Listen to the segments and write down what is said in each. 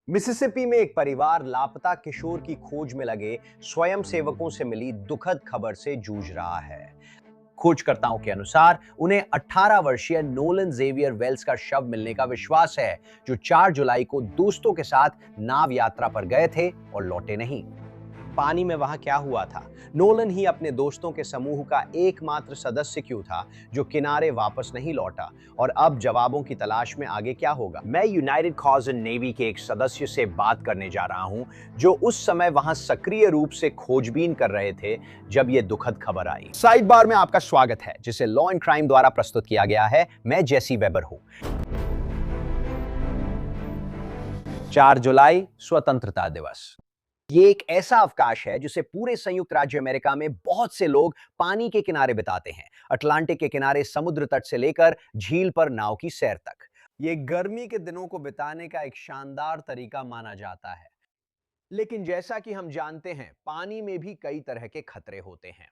Mississippi में एक परिवार लापता किशोर की खोज में लगे स्वयंसेवकों से मिली दुखद खबर से जूझ रहा है। खोजकर्ताओं के अनुसार उन्हें 18 वर्षीय नोलन जेवियर वेल्स का शव मिलने का विश्वास है, जो 4 जुलाई को दोस्तों के साथ नाव यात्रा पर गए थे और लौटे नहीं। पानी में वहां क्या हुआ था? नोलन ही अपने दोस्तों के समूह का एकमात्र सदस्य क्यों था जो किनारे वापस नहीं लौटा? और अब जवाबों की तलाश में आगे क्या होगा? मैं यूनाइटेड कॉज एंड नेवी के एक सदस्य से बात करने जा रहा हूं, जो उस समय वहां सक्रिय रूप से खोजबीन कर रहे थे जब यह दुखद खबर आई। साइड बार में आपका स्वागत है, जिसे लॉ एंड क्राइम द्वारा प्रस्तुत किया गया है। मैं जेसी वेबर हूं। 4 जुलाई स्वतंत्रता दिवस। ये एक ऐसा अवकाश है जिसे पूरे संयुक्त राज्य अमेरिका में बहुत से लोग पानी के किनारे बिताते हैं, अटलांटिक के किनारे समुद्र तट से लेकर झील पर नाव की सैर तक। ये गर्मी के दिनों को बिताने का एक शानदार तरीका माना जाता है। लेकिन जैसा कि हम जानते हैं, पानी में भी कई तरह के खतरे होते हैं।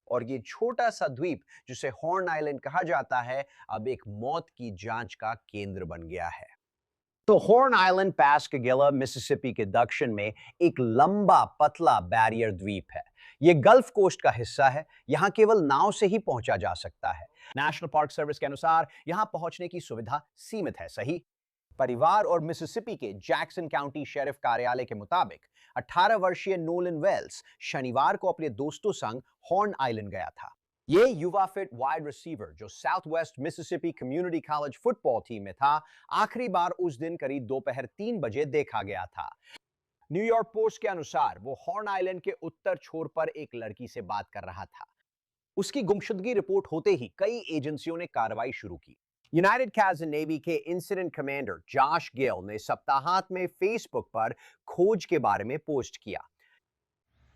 और ये छोटा सा द्वीप, जिसे हॉर्न आइलैंड कहा जाता है, अब एक मौत की जांच का केंद्र बन गया है। तो हॉर्न आइलैंड पैस्केगेला मिसिसिपी के दक्षिण में एक लंबा पतला बैरियर द्वीप है। यह गल्फ कोस्ट का हिस्सा है। यहां केवल नाव से ही पहुंचा जा सकता है। नेशनल पार्क सर्विस के अनुसार यहां पहुंचने की सुविधा सीमित है, सही? परिवार और मिसिसिपी के जैक्सन काउंटी शेरिफ कार्यालय के मुताबिक 18 वर्षीय नोलन वेल्स शनिवार को अपने दोस्तों संग हॉर्न आइलैंड गया था। ये युवा फिट वाइड रिसीवर, जो south west Mississippi community college football team में था, आखिरी बार उस दिन करीब दोपहर 3 बजे देखा गया था। न्यूयॉर्क पोस्ट के अनुसार वो हॉर्न आइलैंड के उत्तर छोर पर एक लड़की से बात कर रहा था। उसकी गुमशुदगी रिपोर्ट होते ही कई एजेंसियों ने कार्रवाई शुरू की। यूनाइटेड कैज एंड नेवी के इंसिडेंट कमांडर जॉश गेल ने सप्ताहांत में फेसबुक पर खोज के बारे में पोस्ट किया।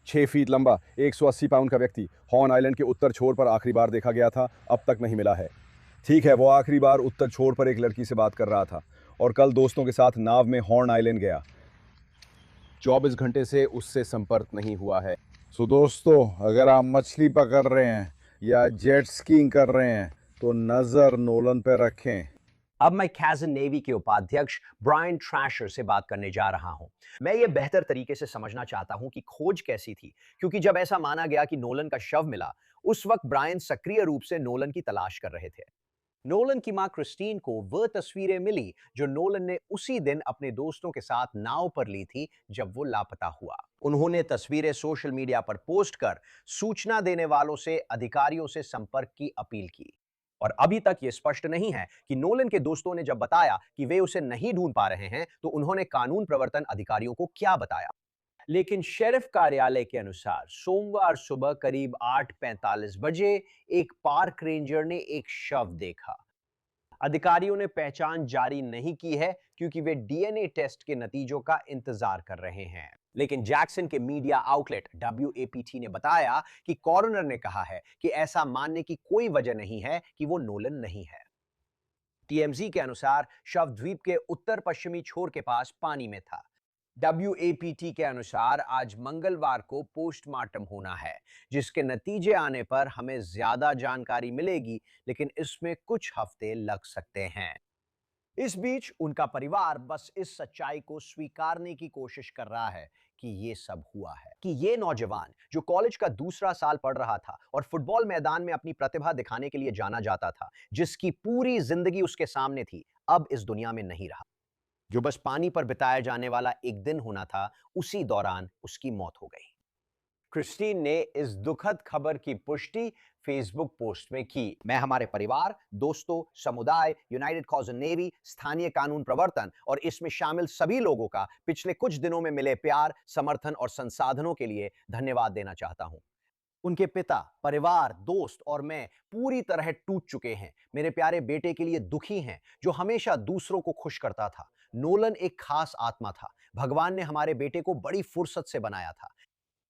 6 फीट लंबा 180 पाउंड का व्यक्ति हॉर्न आइलैंड के उत्तर छोर पर आखिरी बार देखा गया था, अब तक नहीं मिला है। ठीक है, वो आखिरी बार उत्तर छोर पर एक लड़की से बात कर रहा था और कल दोस्तों के साथ नाव में हॉर्न आइलैंड गया। 24 घंटे से उससे संपर्क नहीं हुआ है। सो दोस्तों, अगर आप मछली पकड़ रहे हैं या जेट स्कीइंग कर रहे हैं तो नज़र नोलन पर रखें। अब मैं कैजन नेवी के उपाध्यक्ष ब्रायन ट्रैशर से बात करने जा रहा हूं। मैं ये बेहतर तरीके से समझना चाहता हूं कि खोज कैसी थी, क्योंकि जब ऐसा माना गया कि नोलन का शव मिला, उस वक्त ब्रायन सक्रिय रूप से नोलन की तलाश कर रहे थे। नोलन की मां क्रिस्टीन को वह तस्वीरें मिली जो नोलन ने उसी दिन अपने दोस्तों के साथ नाव पर ली थी जब वो लापता हुआ। उन्होंने तस्वीरें सोशल मीडिया पर पोस्ट कर सूचना देने वालों से अधिकारियों से संपर्क की अपील की। और अभी तक यह स्पष्ट नहीं है कि नोलन के दोस्तों ने जब बताया कि वे उसे नहीं ढूंढ पा रहे हैं, तो उन्होंने कानून प्रवर्तन अधिकारियों को क्या बताया। लेकिन शेरिफ कार्यालय के अनुसार सोमवार सुबह करीब 8:45 बजे एक पार्क रेंजर ने एक शव देखा। अधिकारियों ने पहचान जारी नहीं की है, क्योंकि वे डीएनए टेस्ट के नतीजों का इंतजार कर रहे हैं। लेकिन जैक्सन के मीडिया आउटलेट WAPT ने बताया कि कॉरोनर ने कहा है कि ऐसा मानने की कोई वजह नहीं है कि वो नोलन नहीं है। TMZ के अनुसार शव द्वीप के उत्तर पश्चिमी छोर के पास पानी में था। WAPT के अनुसार आज मंगलवार को पोस्टमार्टम होना है, जिसके नतीजे आने पर हमें ज्यादा जानकारी मिलेगी, लेकिन इसमें कुछ हफ्ते लग सकते हैं। इस बीच उनका परिवार बस इस सच्चाई को स्वीकारने की कोशिश कर रहा है कि ये सब हुआ है, कि ये नौजवान जो कॉलेज का दूसरा साल पढ़ रहा था और फुटबॉल मैदान में अपनी प्रतिभा दिखाने के लिए जाना जाता था, जिसकी पूरी जिंदगी उसके सामने थी, अब इस दुनिया में नहीं रहा। जो बस पानी पर बिताया जाने वाला एक दिन होना था, उसी दौरान उसकी मौत हो गई। क्रिस्टीन ने इस दुखद खबर की पुष्टि फेसबुक पोस्ट में की। मैं हमारे परिवार, दोस्तों, समुदाय, यूनाइटेड कॉज एंड नेवी, स्थानीय कानून प्रवर्तन और इसमें शामिल सभी लोगों का पिछले कुछ दिनों में मिले प्यार, समर्थन और संसाधनों के लिए धन्यवाद देना चाहता हूं। उनके पिता, परिवार, दोस्त और मैं पूरी तरह टूट चुके हैं। मेरे प्यारे बेटे के लिए दुखी हैं, जो हमेशा दूसरों को खुश करता था। नोलन एक खास आत्मा था। भगवान ने हमारे बेटे को बड़ी फुर्सत से बनाया था।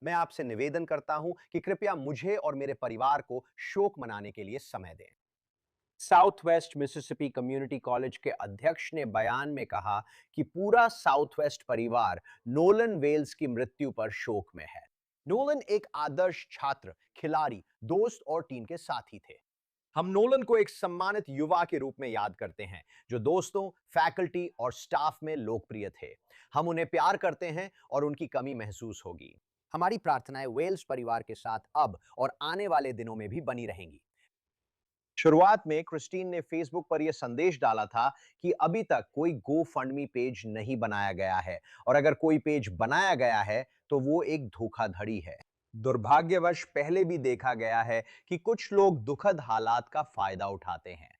मैं आपसे निवेदन करता हूं कि कृपया मुझे और मेरे परिवार को शोक मनाने के लिए समय दें। South west Mississippi community college के अध्यक्ष ने बयान में कहा कि पूरा साउथ वेस्ट परिवार नोलन वेल्स की मृत्यु पर शोक में है। नोलन एक आदर्श छात्र, खिलाड़ी, दोस्त और टीम के साथी थे। हम नोलन को एक सम्मानित युवा के रूप में याद करते हैं जो दोस्तों, फैकल्टी और स्टाफ में लोकप्रिय थे। हम उन्हें प्यार करते हैं और उनकी कमी महसूस होगी। हमारी प्रार्थनाएं वेल्स परिवार के साथ अब और आने वाले दिनों में भी बनी रहेंगी। शुरुआत में क्रिस्टीन ने फेसबुक पर यह संदेश डाला था कि अभी तक कोई गो फंड मी पेज नहीं बनाया गया है और अगर कोई पेज बनाया गया है तो वो एक धोखाधड़ी है। दुर्भाग्यवश पहले भी देखा गया है कि कुछ लोग दुखद हालात का फायदा उठाते हैं,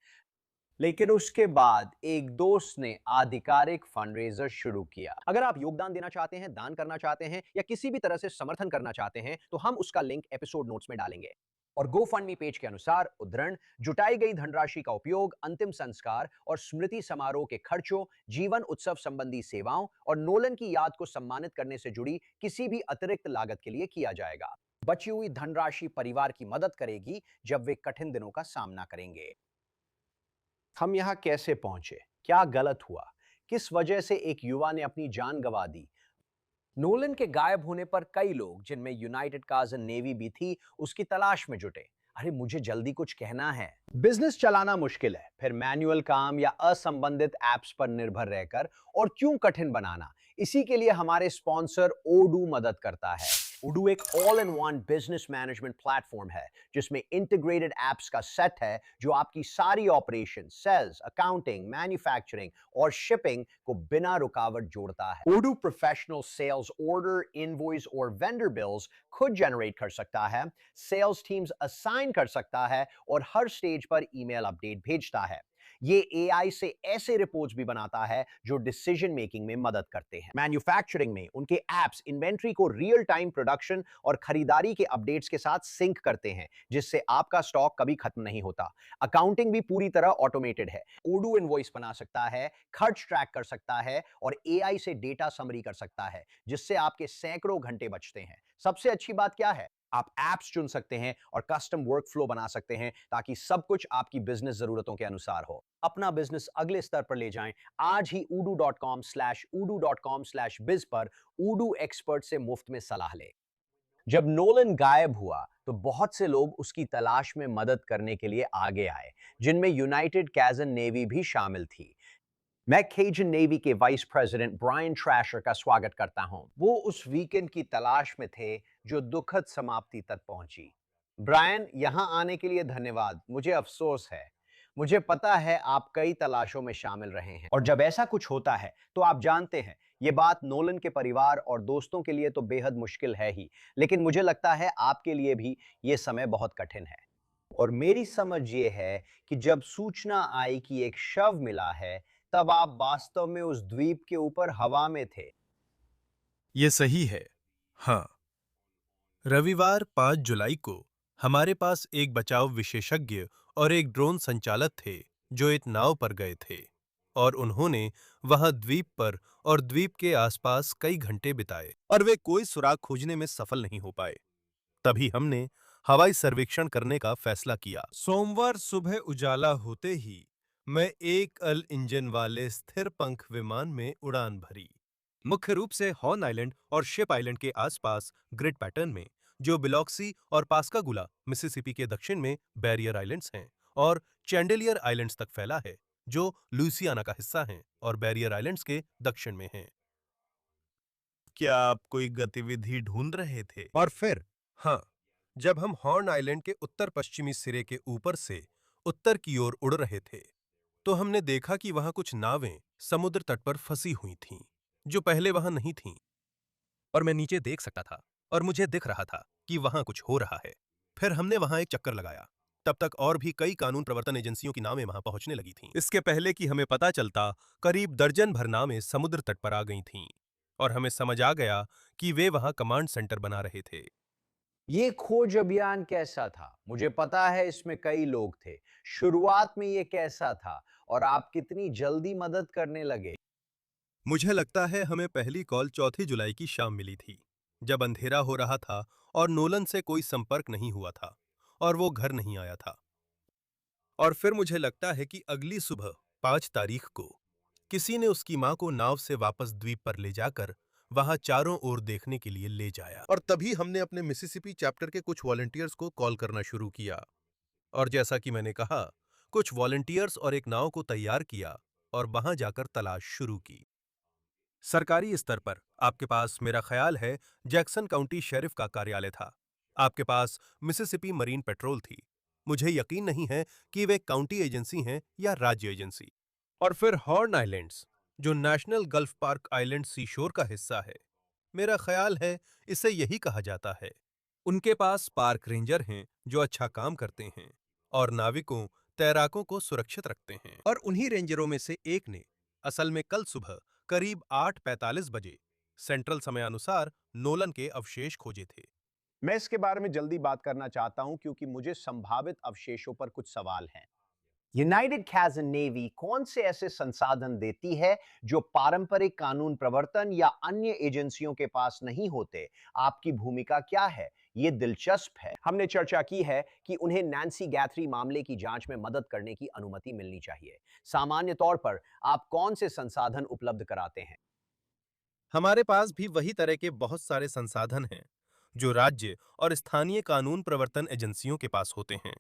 लेकिन उसके बाद एक दोस्त ने आधिकारिक फंडरेजर शुरू किया। अगर आप योगदान देना चाहते हैं, दान करना चाहते हैं या किसी भी तरह से समर्थन करना चाहते हैं तो हम उसका लिंक एपिसोड नोट्स में डालेंगे। और गोफंडमी पेज के अनुसार उद्धरण, जुटाई गई धनराशि का उपयोग अंतिम संस्कार और स्मृति समारोह के खर्चों, जीवन उत्सव संबंधी सेवाओं और नोलन की याद को सम्मानित करने से जुड़ी किसी भी अतिरिक्त लागत के लिए किया जाएगा। बची हुई धनराशि परिवार की मदद करेगी जब वे कठिन दिनों का सामना करेंगे। हम यहां कैसे पहुंचे? क्या गलत हुआ? किस वजह से एक युवा ने अपनी जान गंवा दी? नोलन के गायब होने पर कई लोग, जिनमें यूनाइटेड कार्स एंड नेवी भी थी, उसकी तलाश में जुटे। अरे मुझे जल्दी कुछ कहना है। बिजनेस चलाना मुश्किल है, फिर मैनुअल काम या असंबंधित एप्स पर निर्भर रहकर और क्यों कठिन बनाना। इसी के लिए हमारे स्पॉन्सर ओडू मदद करता है। ओडू एक all in one business management platform है जिसमें इंटीग्रेटेड एप्स का सेट है जो आपकी सारी ऑपरेशन, सेल्स, अकाउंटिंग, मैन्युफैक्चरिंग और शिपिंग को बिना रुकावट जोड़ता है। ओडू प्रोफेशनल सेल्स ऑर्डर, इनवॉइस और वेंडर बिल्स खुद जनरेट कर सकता है, सेल्स टीम्स असाइन कर सकता है और हर स्टेज पर ईमेल अपडेट भेजता है। ये एआई से ऐसे रिपोर्ट्स भी बनाता है जो डिसीजन मेकिंग में मदद करते हैं। मैन्युफैक्चरिंग में उनके एप्स इन्वेंट्री को रियल टाइम प्रोडक्शन और खरीदारी के अपडेट्स के साथ सिंक करते हैं जिससे आपका स्टॉक कभी खत्म नहीं होता। अकाउंटिंग भी पूरी तरह ऑटोमेटेड है। ओडू इनवॉइस बना सकता है, खर्च ट्रैक कर सकता है और एआई से डेटा समरी कर सकता है जिससे आपके सैकड़ों घंटे बचते हैं। सबसे अच्छी बात क्या है? आप एप्स चुन सकते हैं और कस्टम वर्कफ्लो बना सकते हैं ताकि सब कुछ आपकी बिजनेस जरूरतों के अनुसार हो। अपना बिजनेस अगले स्तर पर ले जाएं। आज ही udu.com/udu.com/biz पर उडू एक्सपर्ट से मुफ्त में सलाह लें। जब नोलन गायब हुआ तो बहुत से लोग उसकी तलाश में मदद करने के लिए आगे आए, जिनमें यूनाइटेड कैजन नेवी भी शामिल थी। मैं केजन नेवी के वाइस प्रेसिडेंट ब्रायन ट्रैशर का स्वागत करता हूं। वो उस वीकेंड की तलाश में थे जो दुखद समाप्ति तक पहुंची। ब्रायन, यहां आने के लिए धन्यवाद। मुझे अफसोस है। मुझे पता है आप कई तलाशों में शामिल रहे हैं और जब ऐसा कुछ होता है तो आप जानते हैं ये बात नोलन के परिवार और दोस्तों के लिए तो बेहद मुश्किल है ही, लेकिन मुझे लगता है आपके लिए भी ये समय बहुत कठिन है। और मेरी समझ ये है कि जब सूचना आई कि एक शव मिला है तब आप वास्तव में उस द्वीप के ऊपर हवा में थे। ये सही है। हाँ, रविवार 5 जुलाई को हमारे पास एक बचाव विशेषज्ञ और एक ड्रोन संचालक थे जो एक नाव पर गए थे और उन्होंने वहां द्वीप पर और द्वीप के आसपास कई घंटे बिताए और वे कोई सुराग खोजने में सफल नहीं हो पाए। तभी हमने हवाई सर्वेक्षण करने का फैसला किया। सोमवार सुबह उजाला होते ही मैं एक अल इंजन वाले स्थिर पंख विमान में उड़ान भरी, मुख्य रूप से हॉर्न आइलैंड और शिप आइलैंड के आसपास ग्रिड पैटर्न में, जो बिलॉक्सी और पास्कागुला मिसिसिपी के दक्षिण में बैरियर आइलैंड्स हैं और चैंडेलियर आइलैंड्स तक फैला है जो लुइसियाना का हिस्सा हैं और बैरियर आइलैंड्स के दक्षिण में हैं। क्या आप कोई गतिविधि ढूंढ रहे थे? और फिर हाँ, जब हम हॉर्न आइलैंड के उत्तर पश्चिमी सिरे के ऊपर से उत्तर की ओर उड़ रहे थे तो हमने देखा कि वहां कुछ नावें समुद्र तट पर फंसी हुई थीं जो पहले वहां नहीं थीं, और मैं नीचे देख सकता था और मुझे दिख रहा था कि वहां कुछ हो रहा है। फिर हमने वहां एक चक्कर लगाया। तब तक और भी कई कानून प्रवर्तन एजेंसियों की नावें वहां पहुंचने लगी थीं। इसके पहले कि हमें पता चलता, करीब दर्जन भर नावें समुद्र तट पर आ गई थीं और हमें समझ आ गया कि वे वहां कमांड सेंटर बना रहे थे। ये खोज अभियान कैसा था? मुझे पता है इसमें कई लोग थे। शुरुआत में ये कैसा था और आप कितनी जल्दी मदद करने लगे? मुझे लगता है हमें पहली कॉल 4 जुलाई की शाम मिली थी, जब अंधेरा हो रहा था और नोलन से कोई संपर्क नहीं हुआ था और वो घर नहीं आया था। और फिर मुझे लगता है कि अगली सुबह 5 तारीख को किसी ने उसकी मां को नाव से वापस द्वीप पर ले जाकर वहां चारों ओर देखने के लिए ले जाया, और तभी हमने अपने मिसिसिपी चैप्टर के कुछ वॉलंटियर्स को कॉल करना शुरू किया। और जैसा कि मैंने कहा, कुछ वॉलंटियर्स और एक नाव को तैयार किया और वहां जाकर तलाश शुरू की। सरकारी स्तर पर आपके पास, मेरा ख्याल है, जैक्सन काउंटी शेरिफ का कार्यालय था। आपके पास मिसिसिपी मरीन पेट्रोल थी। मुझे यकीन नहीं है कि वे काउंटी एजेंसी हैं या राज्य एजेंसी। और फिर हॉर्न आइलैंड्स, जो national gulf park island seashore का हिस्सा है। मेरा ख्याल है इसे यही कहा जाता है। उनके पास पार्क रेंजर हैं जो अच्छा काम करते हैं और नाविकों, तैराकों को सुरक्षित रखते हैं। और उन्हीं रेंजरों में से एक ने असल में कल सुबह करीब 8:45 बजे सेंट्रल समयानुसार नोलन के अवशेष खोजे थे। मैं इसके बारे में जल्दी बात करना चाहता हूं क्योंकि मुझे संभावित अवशेषों पर कुछ सवाल हैं। यूनाइटेड कैज़न नेवी कौन से ऐसे संसाधन देती है जो पारंपरिक कानून प्रवर्तन या अन्य एजेंसियों के पास नहीं होते? आपकी भूमिका क्या है? ये दिलचस्प है। हमने चर्चा की है कि उन्हें नैन्सी गैथरी मामले की जांच में मदद करने की अनुमति मिलनी चाहिए। सामान्य तौर पर आप कौन से संसाधन उपलब्ध कराते हैं? हमारे पास भी वही तरह के बहुत सारे संसाधन हैं जो राज्य और स्थानीय कानून प्रवर्तन एजेंसियों के पास होते हैं,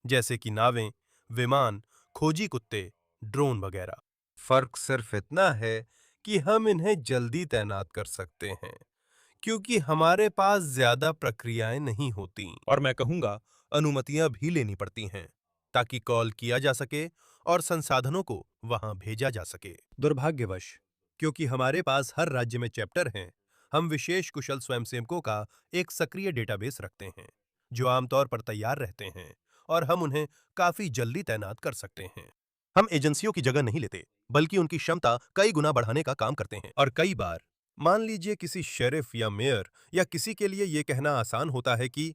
जैसे कि नावें, विमान, खोजी कुत्ते, ड्रोन वगैरह। फर्क सिर्फ इतना है कि हम इन्हें जल्दी तैनात कर सकते हैं क्योंकि हमारे पास ज्यादा प्रक्रियाएं नहीं होती, और मैं कहूंगा अनुमतियां भी लेनी पड़ती हैं ताकि कॉल किया जा सके और संसाधनों को वहां भेजा जा सके। दुर्भाग्यवश, क्योंकि हमारे पास हर राज्य में चैप्टर हैं, हम विशेष कुशल स्वयंसेवकों का एक सक्रिय डेटाबेस रखते हैं जो आमतौर पर तैयार रहते हैं और हम उन्हें काफी जल्दी तैनात कर सकते हैं। हम एजेंसियों की जगह नहीं लेते, बल्कि उनकी क्षमता कई गुना बढ़ाने का काम करते हैं। और कई बार, मान लीजिए किसी शेरिफ या मेयर या किसी के लिए यह कहना आसान होता है कि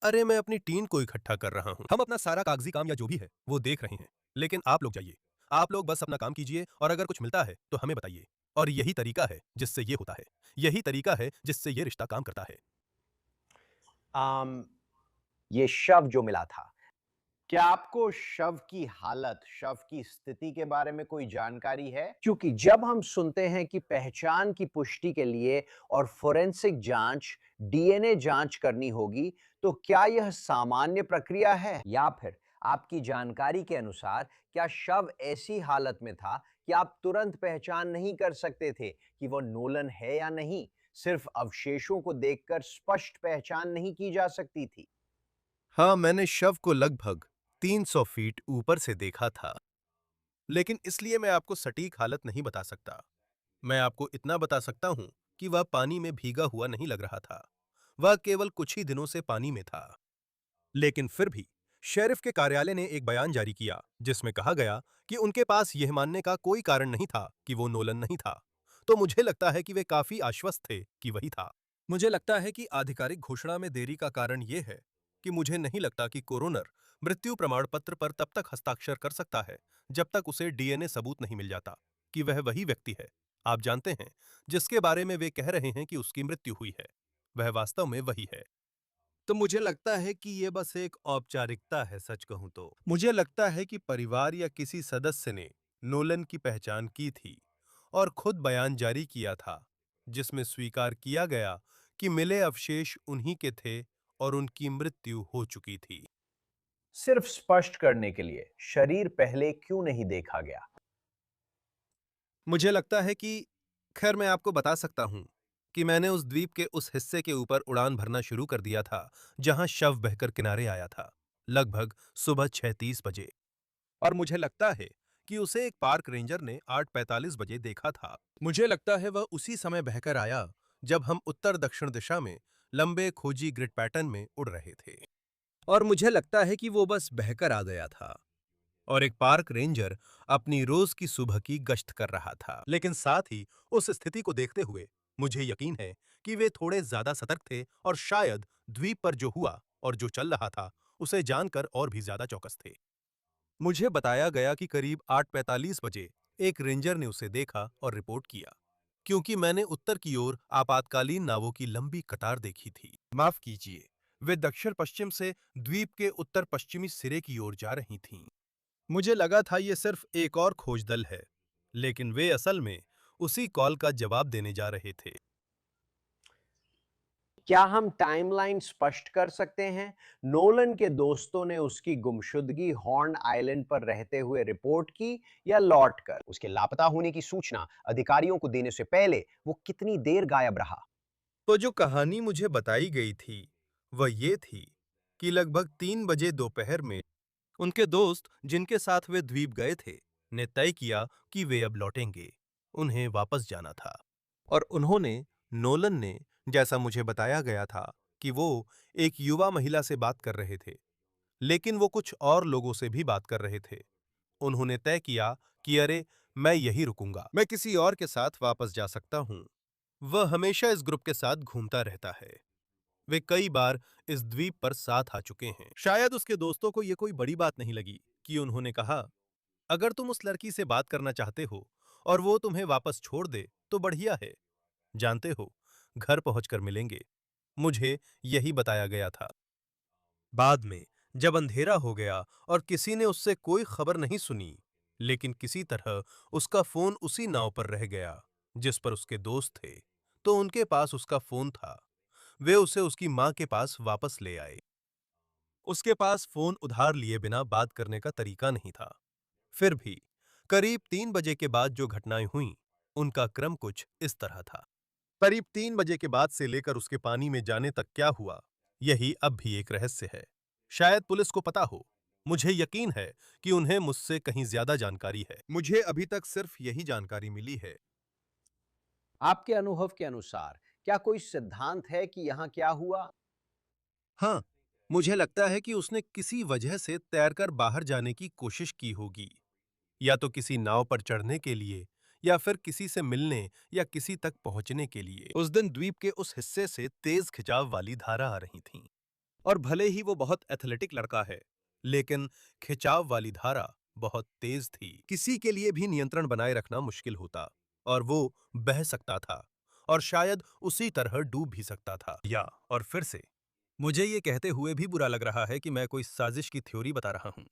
अरे मैं अपनी टीम को इकट्ठा कर रहा हूं, हम अपना सारा कागजी काम या जो भी है वो देख रहे हैं, लेकिन आप लोग जाइए, आप लोग बस अपना काम कीजिए और अगर कुछ मिलता है तो हमें बताइए। और यही तरीका है जिससे ये होता है, यही तरीका है जिससे ये रिश्ता काम करता है। आम, ये शव जो मिला था, क्या आपको शव की हालत, शव की स्थिति के बारे में कोई जानकारी है? क्योंकि जब हम सुनते हैं कि पहचान की पुष्टि के लिए और फोरेंसिक जांच, डीएनए जांच करनी होगी, तो क्या यह सामान्य प्रक्रिया है? या फिर आपकी जानकारी के अनुसार क्या शव ऐसी हालत में था कि आप तुरंत पहचान नहीं कर सकते थे कि वह नोलन है या नहीं? सिर्फ अवशेषों को देखकर स्पष्ट पहचान नहीं की जा सकती थी? हाँ, मैंने शव को लगभग 300 फीट ऊपर से देखा था, लेकिन इसलिए मैं आपको सटीक हालत नहीं बता सकता। मैं आपको इतना बता सकता हूं कि वह पानी में भीगा हुआ नहीं लग रहा था। वह केवल कुछ ही दिनों से पानी में था। लेकिन फिर भी शेरिफ के कार्यालय ने एक बयान जारी किया जिसमें कहा गया कि उनके पास यह मानने का कोई कारण नहीं था कि वो नोलन नहीं था। तो मुझे लगता है कि वे काफी आश्वस्त थे कि वही था। मुझे लगता है कि आधिकारिक घोषणा में देरी का कारण यह है कि मुझे नहीं लगता कि कोरोनर मृत्यु प्रमाण पत्र पर तब तक हस्ताक्षर कर सकता है जब तक उसे डीएनए सबूत नहीं मिल जाता कि वह वही व्यक्ति है, आप जानते हैं, जिसके बारे में वे कह रहे हैं कि उसकी मृत्यु हुई है, वह वास्तव में वही है। तो मुझे लगता है कि ये बस एक औपचारिकता है। सच कहूं तो मुझे लगता है कि परिवार या किसी सदस्य ने नोलन की पहचान की थी और खुद बयान जारी किया था जिसमें स्वीकार किया गया कि मिले अवशेष उन्हीं के थे और उनकी मृत्यु हो चुकी थी। सिर्फ स्पष्ट करने के लिए, शरीर पहले क्यों नहीं देखा गया? मुझे लगता है कि, खैर मैं आपको बता सकता हूं कि मैंने उस द्वीप के उस हिस्से के ऊपर उड़ान भरना शुरू कर दिया था जहां शव बहकर किनारे आया था, लगभग सुबह 6:30 बजे। और मुझे लगता है कि उसे एक पार्क रेंजर ने 8:45 बजे देखा था। मुझे लगता है वह उसी समय बहकर आया जब हम उत्तर दक्षिण दिशा में लंबे खोजी ग्रिड पैटर्न में उड़ रहे थे। और मुझे लगता है कि वो बस बहकर आ गया था और एक पार्क रेंजर अपनी रोज की सुबह की गश्त कर रहा था। लेकिन साथ ही उस स्थिति को देखते हुए मुझे यकीन है कि वे थोड़े ज्यादा सतर्क थे और शायद द्वीप पर जो हुआ और जो चल रहा था उसे जानकर और भी ज्यादा चौकस थे। मुझे बताया गया कि करीब 8:45 बजे एक रेंजर ने उसे देखा और रिपोर्ट किया, क्योंकि मैंने उत्तर की ओर आपातकालीन नावों की लंबी कतार देखी थी। माफ कीजिए, वे दक्षिण पश्चिम से द्वीप के उत्तर पश्चिमी सिरे की ओर जा रही थीं। मुझे लगा था ये सिर्फ एक और खोज दल है, लेकिन वे असल में उसी कॉल का जवाब देने जा रहे थे। क्या हम टाइमलाइन स्पष्ट कर सकते हैं? नोलन के दोस्तों ने उसकी गुमशुदगी हॉर्न आइलैंड पर रहते हुए रिपोर्ट की या लौटकर? उसके लापता होने की सूचना अधिकारियों को देने से पहले वो कितनी देर गायब रहा? तो जो कहानी मुझे बताई गई थी वह ये थी कि लगभग 3 बजे दोपहर में उनके दोस्त जिनके साथ वे द्वीप गए थे ने तय किया कि वे अब लौटेंगे। उन्हें वापस जाना था और उन्होंने नोलन ने जैसा मुझे बताया गया था कि वो एक युवा महिला से बात कर रहे थे, लेकिन वो कुछ और लोगों से भी बात कर रहे थे। उन्होंने तय किया कि अरे मैं यही रुकूंगा, मैं किसी और के साथ वापस जा सकता हूं। वह हमेशा इस ग्रुप के साथ घूमता रहता है। वे कई बार इस द्वीप पर साथ आ चुके हैं। शायद उसके दोस्तों को यह कोई बड़ी बात नहीं लगी कि उन्होंने कहा, अगर तुम उस लड़की से बात करना चाहते हो और वो तुम्हें वापस छोड़ दे तो बढ़िया है। जानते हो, घर पहुंचकर मिलेंगे। मुझे यही बताया गया था। बाद में जब अंधेरा हो गया और किसी ने उससे कोई खबर नहीं सुनी, लेकिन किसी तरह उसका फोन उसी नाव पर रह गया जिस पर उसके दोस्त थे, तो उनके पास उसका फोन था। वे उसे उसकी मां के पास वापस ले आए। उसके पास फोन उधार लिए बिना बात करने का तरीका नहीं था। फिर भी करीब 3 बजे के बाद जो घटनाएं हुईं, उनका क्रम कुछ इस तरह था। करीब 3 बजे के बाद से लेकर उसके पानी में जाने तक क्या हुआ, यही अब भी एक रहस्य है। शायद पुलिस को पता हो। मुझे यकीन है कि उन्हें मुझसे कहीं ज्यादा जानकारी है। मुझे अभी तक सिर्फ यही जानकारी मिली है। आपके अनुभव के अनुसार क्या कोई सिद्धांत है कि यहाँ क्या हुआ? हाँ, मुझे लगता है कि उसने किसी वजह से तैरकर बाहर जाने की कोशिश की होगी, या तो किसी नाव पर चढ़ने के लिए या फिर किसी से मिलने या किसी तक पहुंचने के लिए। उस दिन द्वीप के उस हिस्से से तेज खिंचाव वाली धारा आ रही थी, और भले ही वो बहुत एथलेटिक लड़का है, लेकिन खिंचाव वाली धारा बहुत तेज थी। किसी के लिए भी नियंत्रण बनाए रखना मुश्किल होता, और वो बह सकता था और शायद उसी तरह डूब भी सकता था। और फिर से मुझे ये कहते हुए भी बुरा लग रहा है कि मैं कोई साजिश की थ्योरी बता रहा हूं,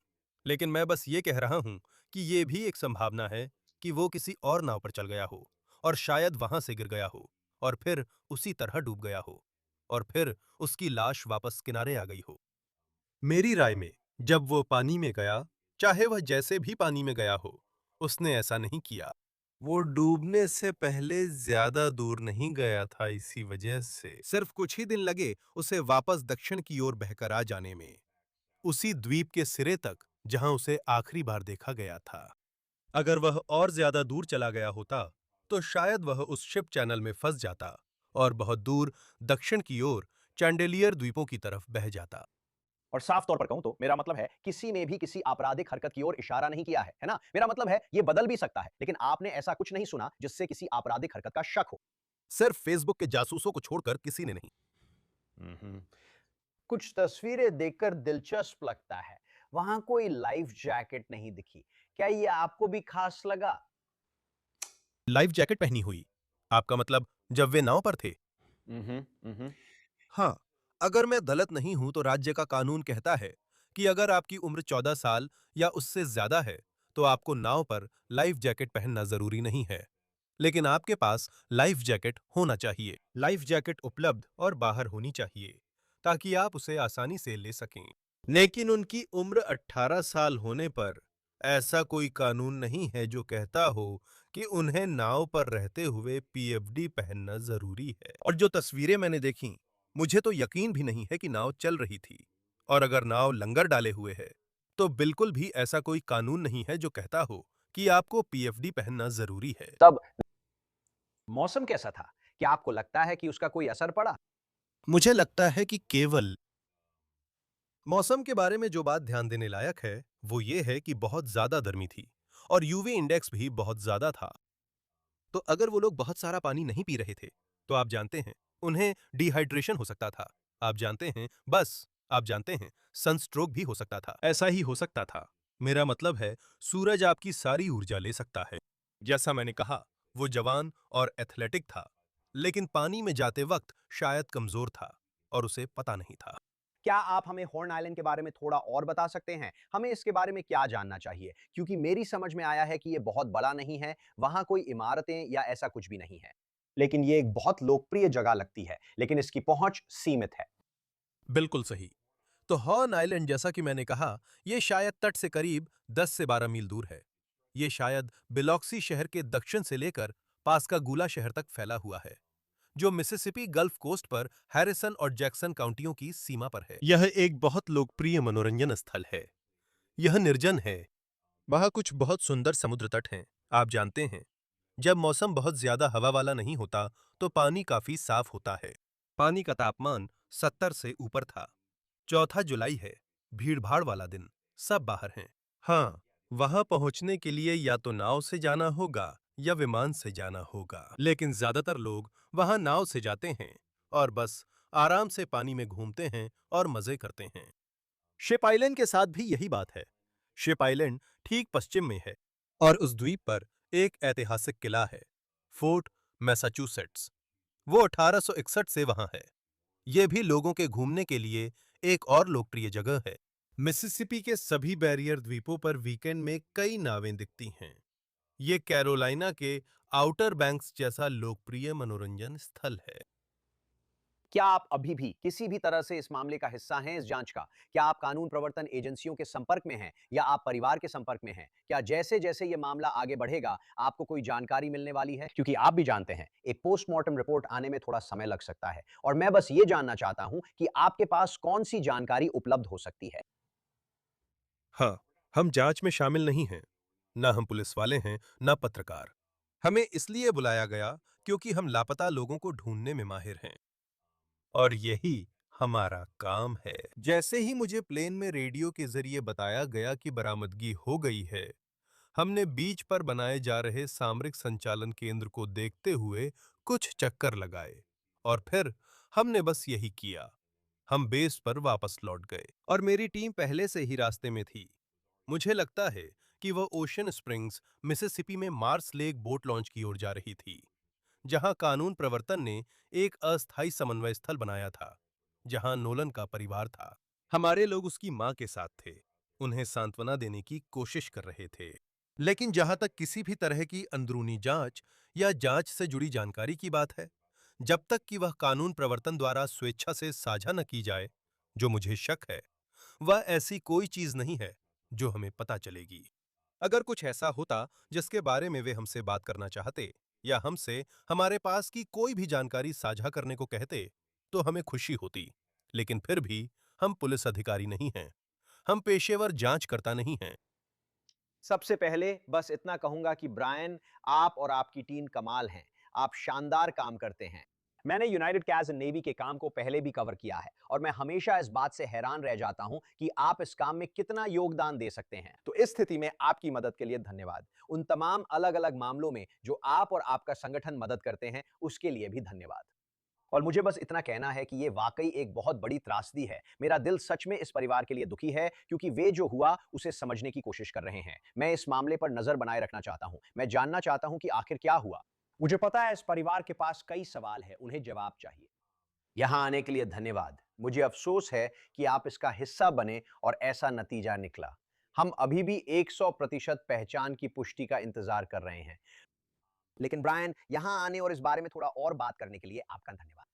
लेकिन मैं बस ये कह रहा हूं कि ये भी एक संभावना है कि वो किसी और नाव पर चल गया हो और शायद वहां से गिर गया हो और फिर उसी तरह डूब गया हो और फिर उसकी लाश वापस किनारे आ गई हो। मेरी राय में जब वो पानी में गया, चाहे वह जैसे भी पानी में गया हो, उसने ऐसा नहीं किया। वो डूबने से पहले ज्यादा दूर नहीं गया था, इसी वजह से सिर्फ कुछ ही दिन लगे उसे वापस दक्षिण की ओर बहकर आ जाने में, उसी द्वीप के सिरे तक जहां उसे आखिरी बार देखा गया था। अगर वह और ज्यादा दूर चला गया होता, तो शायद वह उस शिप चैनल में फंस जाता और बहुत दूर दक्षिण की ओर चैंडेलियर द्वीपों की तरफ बह जाता। और साफ तौर पर कहूं तो मेरा मतलब है किसी ने भी किसी आपराधिक हरकत की ओर इशारा नहीं किया है ना? मेरा मतलब है ये बदल भी सकता है, लेकिन आपने ऐसा कुछ नहीं सुना जिससे किसी आपराधिक हरकत का शक हो। सिर्फ फेसबुक के जासूसों को छोड़कर किसी ने नहीं। कुछ तस्वीरें देखकर दिलचस्प लगता है। वहां कोई लाइफ जैकेट नहीं दिखी। क्या ये आपको भी खास लगा? लाइफ जैकेट पहनी हुई? आपका मतलब जब वे नाव पर थे? हाँ, अगर मैं गलत नहीं हूं तो राज्य का कानून कहता है कि अगर आपकी उम्र 14 साल या उससे ज्यादा है तो आपको नाव पर लाइफ जैकेट पहनना जरूरी नहीं है, लेकिन आपके पास लाइफ जैकेट होना चाहिए। लाइफ जैकेट उपलब्ध और बाहर होनी चाहिए ताकि आप उसे आसानी से ले सकें। लेकिन उनकी उम्र 18 साल होने पर ऐसा कोई कानून नहीं है जो कहता हो कि उन्हें नाव पर रहते हुए पीएफडी पहनना जरूरी है। और जो तस्वीरें मैंने देखी, मुझे तो यकीन भी नहीं है कि नाव चल रही थी। और अगर नाव लंगर डाले हुए है, तो बिल्कुल भी ऐसा कोई कानून नहीं है जो कहता हो कि आपको पीएफडी पहनना जरूरी है। तब मौसम कैसा था? क्या आपको लगता है कि उसका कोई असर पड़ा? मुझे लगता है कि केवल मौसम के बारे में जो बात ध्यान देने लायक है वो ये है कि बहुत ज्यादा गर्मी थी और यूवी इंडेक्स भी बहुत ज्यादा था। तो अगर वो लोग बहुत सारा पानी नहीं पी रहे थे, तो आप जानते हैं उन्हें डिहाइड्रेशन हो सकता था। आप जानते हैं, आप जानते हैं, सनस्ट्रोक भी हो सकता था। ऐसा ही हो सकता था। मेरा मतलब है सूरज आपकी सारी ऊर्जा ले सकता है। जैसा मैंने कहा, वो जवान और एथलेटिक था, लेकिन पानी में जाते वक्त शायद कमजोर था और उसे पता नहीं था। क्या आप हमें हॉर्न आइलैंड के बारे में थोड़ा और बता सकते हैं? हमें इसके बारे में क्या जानना चाहिए? क्योंकि मेरी समझ में आया है कि ये बहुत बड़ा नहीं है, वहां कोई इमारतें या ऐसा कुछ भी नहीं है। लेकिन ये एक बहुत लोकप्रिय जगह लगती है, लेकिन इसकी पहुंच सीमित है। बिल्कुल सही। तो हॉर्न आइलैंड, जैसा कि मैंने कहा, यह शायद तट से करीब 10 से 12 मील दूर है। ये शायद बिलॉक्सी शहर के दक्षिण से लेकर पास्कागुला शहर तक फैला हुआ है, जो मिसिसिपी गल्फ कोस्ट पर हैरिसन और जैक्सन काउंटियों की सीमा पर है। यह एक बहुत लोकप्रिय मनोरंजन स्थल है। यह निर्जन है। वहाँ कुछ बहुत सुंदर समुद्र तट हैं। आप जानते हैं, जब मौसम बहुत ज्यादा हवा वाला नहीं होता तो पानी काफी साफ होता है। पानी का तापमान 70 से ऊपर था। 4 जुलाई है, भीड़-भाड़ वाला दिन, सब बाहर हैं। हाँ, वहां पहुंचने के लिए या तो नाव से जाना होगा या विमान से जाना होगा, लेकिन ज्यादातर लोग वहां नाव से जाते हैं और बस आराम से पानी में घूमते हैं और मजे करते हैं। शिप आइलैंड के साथ भी यही बात है। शिप आइलैंड ठीक पश्चिम में है और उस द्वीप पर एक ऐतिहासिक किला है, फोर्ट मैसाचुसेट्स। वो 1861 से वहां है। ये भी लोगों के घूमने के लिए एक और लोकप्रिय जगह है। मिसिसिपी के सभी बैरियर द्वीपों पर वीकेंड में कई नावें दिखती हैं। ये कैरोलिना के आउटर बैंक्स जैसा लोकप्रिय मनोरंजन स्थल है। क्या आप अभी भी किसी भी तरह से इस मामले का हिस्सा हैं, इस जांच का? क्या आप कानून प्रवर्तन एजेंसियों के संपर्क में हैं या आप परिवार के संपर्क में हैं? क्या जैसे-जैसे ये मामला आगे बढ़ेगा, आपको कोई जानकारी मिलने वाली है? क्योंकि आप भी जानते हैं, एक पोस्टमार्टम रिपोर्ट आने में थोड़ा समय लग सकता है और मैं बस ये जानना चाहता हूं कि आपके पास कौन-सी जानकारी उपलब्ध हो सकती है। हाँ, हम जांच में शामिल नहीं हैं। न हम पुलिस वाले हैं, न पत्रकार। हमें इसलिए बुलाया गया क्योंकि हम लापता लोगों को ढूंढने में माहिर हैं और यही हमारा काम है। जैसे ही मुझे प्लेन में रेडियो के जरिए बताया गया कि बरामदगी हो गई है, हमने बीच पर बनाए जा रहे सामरिक संचालन केंद्र को देखते हुए कुछ चक्कर लगाए और फिर हमने बस यही किया। हम बेस पर वापस लौट गए और मेरी टीम पहले से ही रास्ते में थी। मुझे लगता है कि वह ओशन स्प्रिंग्स, मिसिसिपी में मार्स लेक बोट लॉन्च की ओर जा रही थी, जहां कानून प्रवर्तन ने एक अस्थायी समन्वय स्थल बनाया था, जहां नोलन का परिवार था। हमारे लोग उसकी मां के साथ थे, उन्हें सांत्वना देने की कोशिश कर रहे थे। लेकिन जहां तक किसी भी तरह की अंदरूनी जांच या जांच से जुड़ी जानकारी की बात है, जब तक कि वह कानून प्रवर्तन द्वारा स्वेच्छा से साझा न की जाए, जो मुझे शक है, वह ऐसी कोई चीज नहीं है जो हमें पता चलेगी। अगर कुछ ऐसा होता जिसके बारे में वे हमसे बात करना चाहते या हमसे हमारे पास की कोई भी जानकारी साझा करने को कहते, तो हमें खुशी होती। लेकिन फिर भी हम पुलिस अधिकारी नहीं हैं। हम पेशेवर जांचकर्ता नहीं हैं। सबसे पहले बस इतना कहूंगा कि ब्रायन, आप और आपकी टीम कमाल हैं। आप शानदार काम करते हैं। मैंने यूनाइटेड कैज एंड नेवी के काम को पहले भी कवर किया है और मैं हमेशा इस बात से हैरान रह जाता हूं कि आप इस काम में कितना योगदान दे सकते हैं। तो इस स्थिति में आपकी मदद के लिए धन्यवाद। उन तमाम अलग-अलग मामलों में जो आप और आपका संगठन मदद करते हैं, उसके लिए भी धन्यवाद। और मुझे बस इतना कहना है कि ये वाकई एक बहुत बड़ी त्रासदी है। मेरा दिल सच में इस परिवार के लिए दुखी है क्योंकि वे जो हुआ उसे समझने की कोशिश कर रहे हैं। मैं इस मामले पर नजर बनाए रखना चाहता हूं। मैं जानना चाहता हूं कि आखिर क्या हुआ। मुझे पता है इस परिवार के पास कई सवाल हैं, उन्हें जवाब चाहिए। यहां आने के लिए धन्यवाद। मुझे अफसोस है कि आप इसका हिस्सा बने और ऐसा नतीजा निकला। हम अभी भी 100% पहचान की पुष्टि का इंतजार कर रहे हैं। लेकिन ब्रायन, यहां आने और इस बारे में थोड़ा और बात करने के लिए आपका धन्यवाद।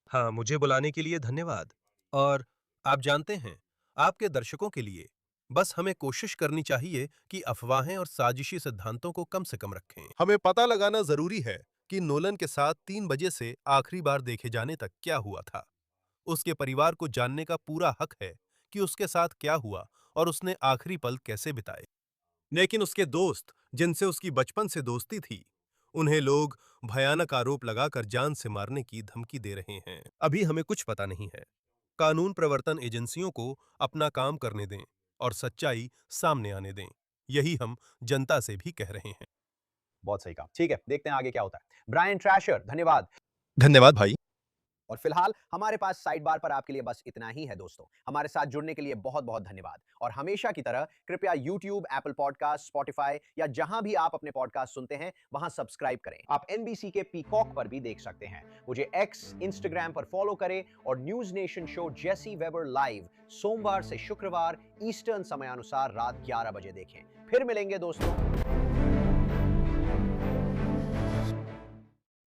हाँ, मुझे बुलाने के लिए धन्यवाद। और आप जानते हैं, आपके दर्शकों के लिए बस हमें कोशिश करनी चाहिए कि अफवाहें और साजिशी सिद्धांतों को कम से कम रखें। हमें पता लगाना जरूरी है कि नोलन के साथ 3 बजे से आखिरी बार देखे जाने तक क्या हुआ था। उसके परिवार को जानने का पूरा हक है कि उसके साथ क्या हुआ और उसने आखिरी पल कैसे बिताए। लेकिन उसके दोस्त, जिनसे उसकी बचपन से दोस्ती थी, उन्हें लोग भयानक आरोप लगाकर जान से मारने की धमकी दे रहे हैं। अभी हमें कुछ पता नहीं है। कानून प्रवर्तन एजेंसियों को अपना काम करने दें और सच्चाई सामने आने दें। यही हम जनता से भी कह रहे हैं। बहुत सही कहा। ठीक है, देखते हैं आगे क्या होता है। ब्रायन ट्रैशर, धन्यवाद। धन्यवाद भाई। और फिलहाल हमारे पास साइड बार पर आपके लिए बस इतना ही है दोस्तों। हमारे साथ जुड़ने के लिए बहुत बहुत धन्यवाद। और हमेशा की तरह कृपया YouTube, Apple पॉडकास्ट, Spotify या जहां भी आप अपने पॉडकास्ट सुनते हैं वहां सब्सक्राइब करें। आप NBC के पीकॉक पर भी देख सकते हैं। मुझे X, Instagram पर फॉलो करें और न्यूज नेशन शो जेसी वेबर लाइव सोमवार से शुक्रवार ईस्टर्न समयानुसार रात 11 बजे देखें। फिर मिलेंगे दोस्तों।